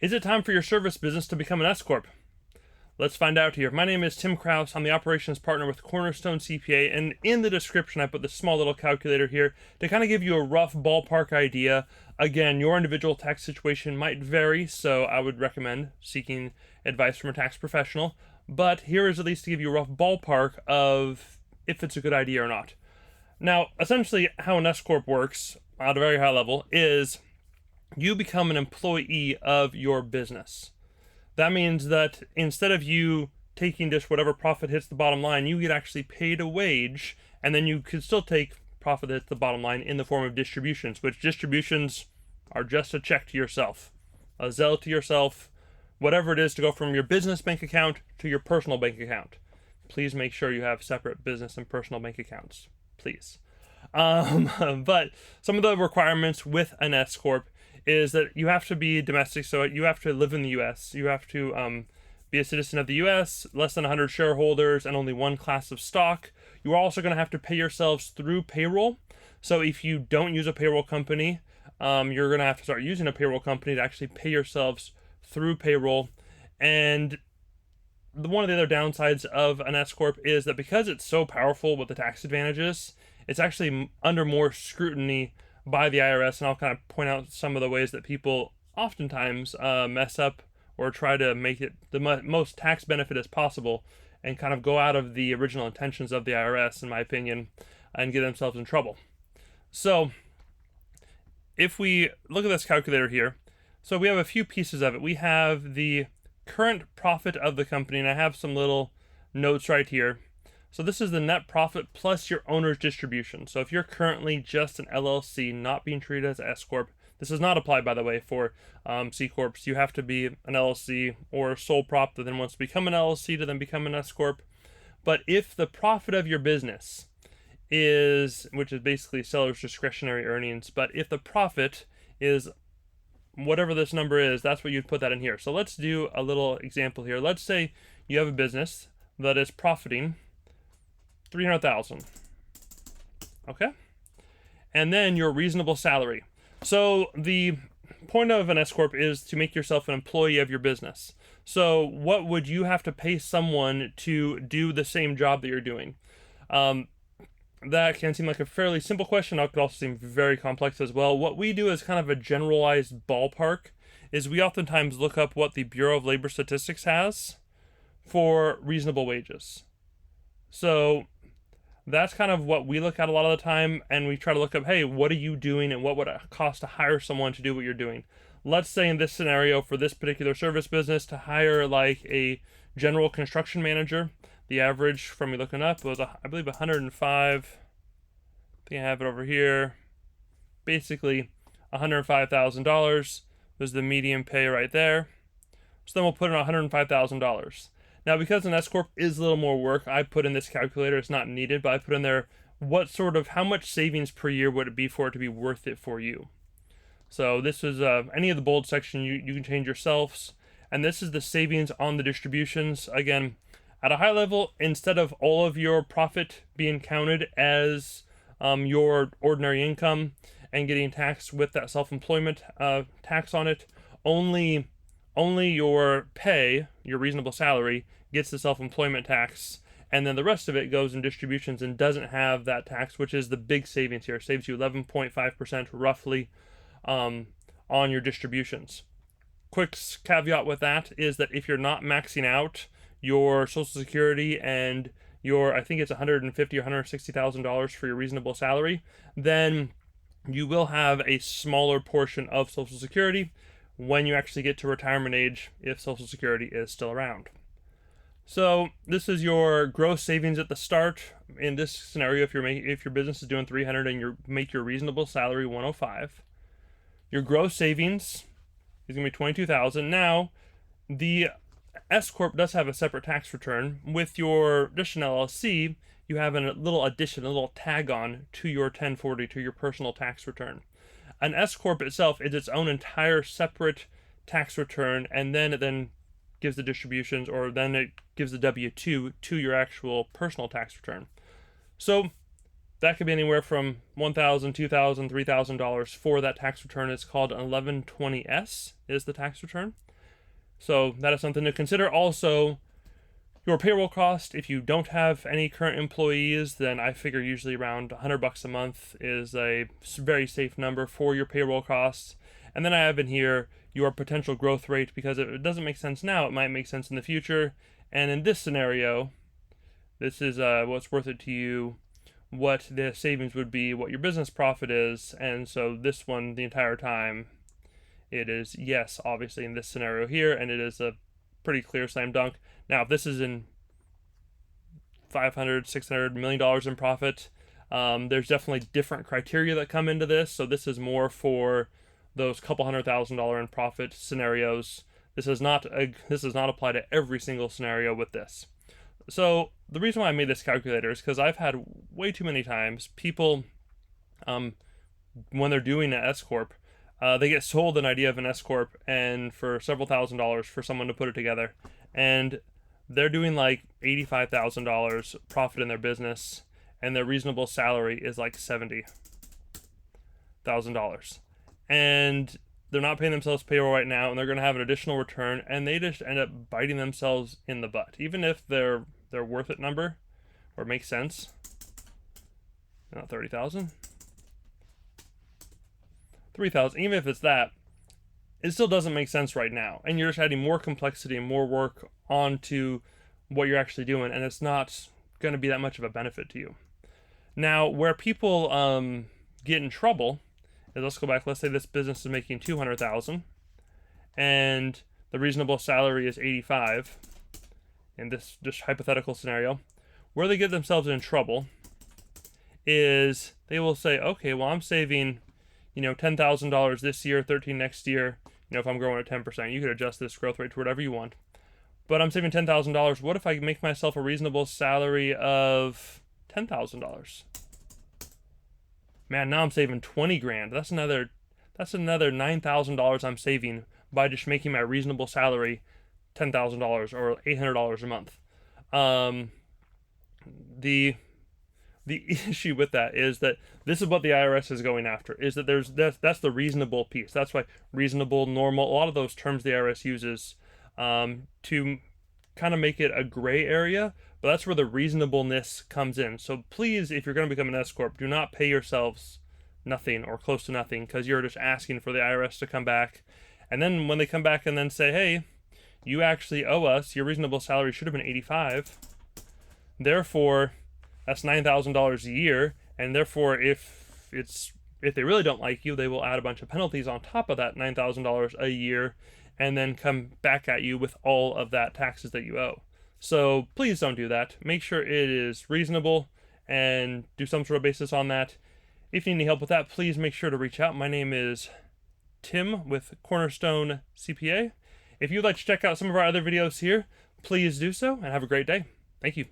Is it time for your service business to become an S Corp? Let's find out here. My name is Tim Kraus. I'm the operations partner with Cornerstone CPA, and in the description I put this small little calculator here to kind of give you a rough ballpark idea. Again, your individual tax situation might vary, so I would recommend seeking advice from a tax professional, but here is at least to give you a rough ballpark of if it's a good idea or not. Now, essentially how an S Corp works at a very high level is you become an employee of your business. That means that instead of you taking just whatever profit hits the bottom line, you get actually paid a wage, and then you could still take profit that hits the bottom line in the form of distributions, which distributions are just a check to yourself, a Zelle to yourself, whatever it is to go from your business bank account to your personal bank account. Please make sure you have separate business and personal bank accounts, please. But some of the requirements with an S Corp is that you have to be domestic, so you have to live in the U.S. You have to be a citizen of the U.S., less than 100 shareholders, and only one class of stock. You are also going to have to pay yourselves through payroll. So if you don't use a payroll company, you're going to have to start using a payroll company to actually pay yourselves through payroll. And one of the other downsides of an S Corp is that because it's so powerful with the tax advantages, it's actually under more scrutiny by the IRS, and I'll kind of point out some of the ways that people oftentimes mess up or try to make it the most tax benefit as possible and kind of go out of the original intentions of the IRS, in my opinion, and get themselves in trouble. So if we look at this calculator here, so we have a few pieces of it. We have the current profit of the company, and I have some little notes right here. So this is the net profit plus your owner's distribution. So if you're currently just an LLC, not being treated as an S Corp, this does not apply, by the way, for C Corps. You have to be an LLC or a sole prop that then wants to become an LLC to then become an S Corp. But if the profit of your business is, which is basically seller's discretionary earnings, but if the profit is whatever this number is, that's what you'd put that in here. So let's do a little example here. Let's say you have a business that is profiting $300,000. Okay? And then your reasonable salary. So the point of an S Corp is to make yourself an employee of your business. So what would you have to pay someone to do the same job that you're doing? That can seem like a fairly simple question. It could also seem very complex as well. What we do as kind of a generalized ballpark is we oftentimes look up what the Bureau of Labor Statistics has for reasonable wages. So that's kind of what we look at a lot of the time, and we try to look up, hey, what are you doing and what would it cost to hire someone to do what you're doing? Let's say in this scenario for this particular service business to hire like a general construction manager, the average from me looking up was, I believe, 105. I think I have it over here. Basically, $105,000 was the median pay right there. So then we'll put in $105,000. Now, because an S Corp is a little more work, I put in this calculator. It's not needed, but I put in there how much savings per year would it be for it to be worth it for you. So this is any of the bold section you can change yourselves. And this is the savings on the distributions. Again, at a high level, instead of all of your profit being counted as your ordinary income and getting taxed with that self-employment tax on it, only your pay, your reasonable salary, gets the self-employment tax, and then the rest of it goes in distributions and doesn't have that tax, which is the big savings here. It saves you 11.5% roughly on your distributions. Quick caveat with that is that if you're not maxing out your Social Security and your, I think it's $150,000 or $160,000 for your reasonable salary, then you will have a smaller portion of Social Security when you actually get to retirement age, if Social Security is still around. So this is your gross savings at the start. In this scenario, if your business is doing 300 and you make your reasonable salary 105, your gross savings is going to be 22,000. Now, the S Corp does have a separate tax return. With your just an LLC, you have a little addition, a little tag on to your 1040, to your personal tax return. An S Corp itself is its own entire separate tax return, and then it gives the distributions, or then it gives the W-2 to your actual personal tax return. So that could be anywhere from $1,000, $2,000, $3,000 for that tax return. It's called an 1120S is the tax return. So that is something to consider. Also, your payroll cost, if you don't have any current employees, then I figure usually around $100 a month is a very safe number for your payroll costs. And then I have in here your potential growth rate, because it doesn't make sense now, it might make sense in the future. And in this scenario, this is what's worth it to you, what the savings would be, what your business profit is. And so this one, the entire time, it is yes, obviously in this scenario here, and it is a pretty clear slam dunk. Now, if this is in $500, $600 million in profit, there's definitely different criteria that come into this. So this is more for those couple $100,000 in profit scenarios. This does not apply to every single scenario with this. So the reason why I made this calculator is because I've had way too many times people, when they're doing an S Corp, they get sold an idea of an S Corp and for several $1,000s for someone to put it together, and they're doing like $85,000 profit in their business, and their reasonable salary is like $70,000, and they're not paying themselves payroll right now, and they're going to have an additional return, and they just end up biting themselves in the butt, even if their worth it number or makes sense. Not 30,000. 3,000, even if it's that, it still doesn't make sense right now. And you're just adding more complexity and more work onto what you're actually doing, and it's not going to be that much of a benefit to you. Now, where people get in trouble is, let's go back, let's say this business is making 200,000 and the reasonable salary is 85 in this just hypothetical scenario. Where they get themselves in trouble is they will say, okay, well, I'm saving $10,000 this year, 13 next year, if I'm growing at 10%. You could adjust this growth rate to whatever you want. But I'm saving $10,000. What if I make myself a reasonable salary of $10,000? Man, now I'm saving 20 grand. That's another $9,000 I'm saving by just making my reasonable salary $10,000 or $800 a month. The issue with that is that this is what the IRS is going after, is that that's the reasonable piece. That's why reasonable, normal, a lot of those terms the IRS uses to kind of make it a gray area, but that's where the reasonableness comes in. So please, if you're going to become an S Corp, do not pay yourselves nothing or close to nothing, because you're just asking for the IRS to come back. And then when they come back and then say, hey, you actually owe us, your reasonable salary should have been 85, therefore that's $9,000 a year, and therefore if they really don't like you, they will add a bunch of penalties on top of that $9,000 a year and then come back at you with all of that taxes that you owe. So please don't do that. Make sure it is reasonable and do some sort of basis on that. If you need any help with that, please make sure to reach out. My name is Tim with Cornerstone CPA. If you'd like to check out some of our other videos here, please do so, and have a great day. Thank you.